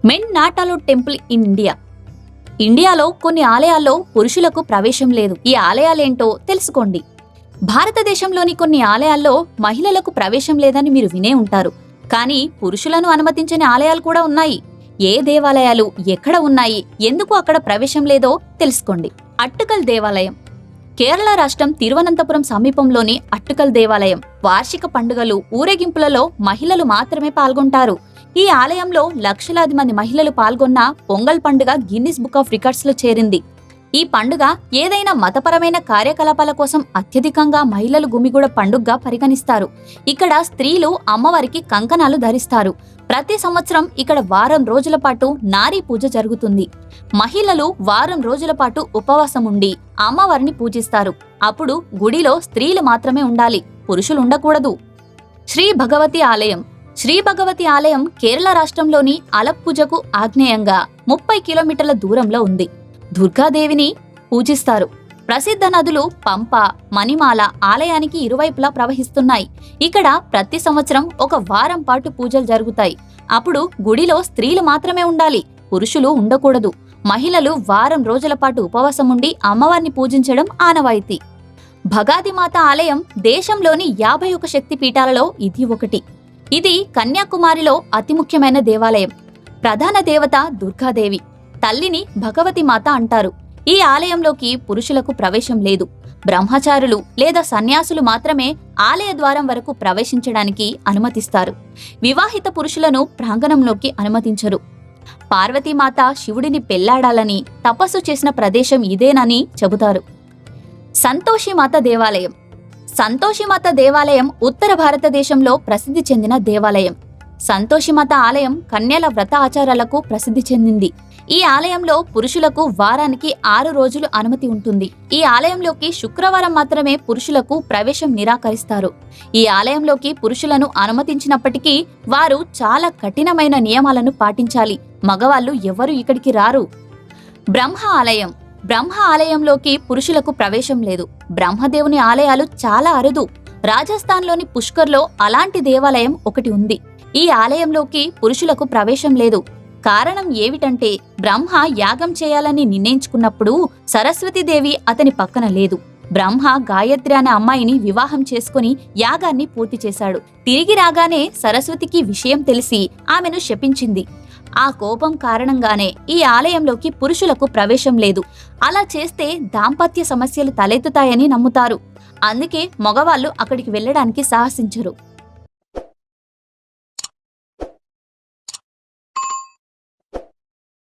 Men not allowed temple in India. ఇండియాలో కొన్ని ఆలయాల్లో పురుషులకు ప్రవేశం లేదు. ఈ ఆలయాలేంటో తెలుసుకోండి. భారతదేశంలోని కొన్ని ఆలయాల్లో మహిళలకు ప్రవేశం లేదని మీరు వినే ఉంటారు. కానీ పురుషులను అనుమతించని ఆలయాలు కూడా ఉన్నాయి. ఏ దేవాలయాలు ఎక్కడ ఉన్నాయి, ఎందుకు అక్కడ ప్రవేశం లేదో తెలుసుకోండి. అట్టుకల్ దేవాలయం. కేరళ రాష్ట్రం తిరువనంతపురం సమీపంలోని అట్టుకల్ దేవాలయం. వార్షిక పండుగలు, ఊరేగింపులలో మహిళలు మాత్రమే పాల్గొంటారు. ఈ ఆలయంలో లక్షలాది మంది మహిళలు పాల్గొన్న పొంగల్ పండుగ గిన్నిస్ బుక్ ఆఫ్ రికార్డ్స్ లో చేరింది. ఈ పండుగ ఏదైనా మతపరమైన కార్యకలాపాల కోసం అత్యధికంగా మహిళలు గుమిగూడ పండుగగా పరిగణిస్తారు. ఇక్కడ స్త్రీలు అమ్మవారికి కంకణాలు ధరిస్తారు. ప్రతి సంవత్సరం ఇక్కడ వారం రోజుల పాటు నారీ పూజ జరుగుతుంది. మహిళలు వారం రోజుల పాటు ఉపవాసం ఉండి అమ్మవారిని పూజిస్తారు. అప్పుడు గుడిలో స్త్రీలు మాత్రమే ఉండాలి, పురుషులు ఉండకూడదు. శ్రీ భగవతి ఆలయం. శ్రీ భగవతి ఆలయం కేరళ రాష్ట్రంలోని అలప్పుజకు ఆగ్నేయంగా 30 కిలోమీటర్ల దూరంలో ఉంది. దుర్గాదేవిని పూజిస్తారు. ప్రసిద్ధ నదులు పంప, మణిమాల ఆలయానికి ఇరువైపులా ప్రవహిస్తున్నాయి. ఇక్కడ ప్రతి సంవత్సరం ఒక వారం పాటు పూజలు జరుగుతాయి. అప్పుడు గుడిలో స్త్రీలు మాత్రమే ఉండాలి, పురుషులు ఉండకూడదు. మహిళలు వారం రోజుల పాటు ఉపవాసం ఉండి అమ్మవారిని పూజించడం ఆనవాయితీ. భగాదిమాత ఆలయం దేశంలోని 51 శక్తి పీఠాలలో ఇది ఒకటి. ఇది కన్యాకుమారిలో అతి ముఖ్యమైన దేవాలయం. ప్రధాన దేవత దుర్గాదేవి. తల్లిని భగవతి మాత అంటారు. ఈ ఆలయంలోకి పురుషులకు ప్రవేశం లేదు. బ్రహ్మచారులు లేదా సన్యాసులు మాత్రమే ఆలయ ద్వారం వరకు ప్రవేశించడానికి అనుమతిస్తారు. వివాహిత పురుషులను ప్రాంగణంలోకి అనుమతించరు. పార్వతీమాత శివుడిని పెళ్లాడాలని తపస్సు చేసిన ప్రదేశం ఇదేనని చెబుతారు. సంతోషిమాత దేవాలయం. సంతోషిమాత దేవాలయం ఉత్తర భారతదేశంలో ప్రసిద్ధి చెందిన దేవాలయం. సంతోషిమాత ఆలయం కన్యల వ్రత ఆచారాలకు ప్రసిద్ధి చెందింది. ఈ ఆలయంలో పురుషులకు వారానికి 6 రోజులు అనుమతి ఉంటుంది. ఈ ఆలయంలోకి శుక్రవారం మాత్రమే పురుషులకు ప్రవేశం నిరాకరిస్తారు. ఈ ఆలయంలోకి పురుషులను అనుమతించినప్పటికీ వారు చాలా కఠినమైన నియమాలను పాటించాలి. మగవాళ్ళు ఎవరు ఇక్కడికి రారు. బ్రహ్మ ఆలయం. బ్రహ్మ ఆలయంలోకి పురుషులకు ప్రవేశం లేదు. బ్రహ్మదేవుని ఆలయాలు చాలా అరుదు. రాజస్థాన్లోని పుష్కర్లో అలాంటి దేవాలయం ఒకటి ఉంది. ఈ ఆలయంలోకి పురుషులకు ప్రవేశం లేదు. కారణం ఏమిటంటే బ్రహ్మ యాగం చేయాలని నిర్ణయించుకున్నప్పుడు సరస్వతీదేవి అతని పక్కన లేదు. బ్రహ్మ గాయత్రి అనే అమ్మాయిని వివాహం చేసుకుని యాగాన్ని పూర్తి చేశాడు. తిరిగి రాగానే సరస్వతికి విషయం తెలిసి ఆమెను శపించింది. ఆ కోపం కారణంగానే ఈ ఆలయంలోకి పురుషులకు ప్రవేశం లేదు. అలా చేస్తే దాంపత్య సమస్యలు తలెత్తుతాయని నమ్ముతారు. అందుకే మగవాళ్ళు అక్కడికి వెళ్లడానికి సాహసించరు.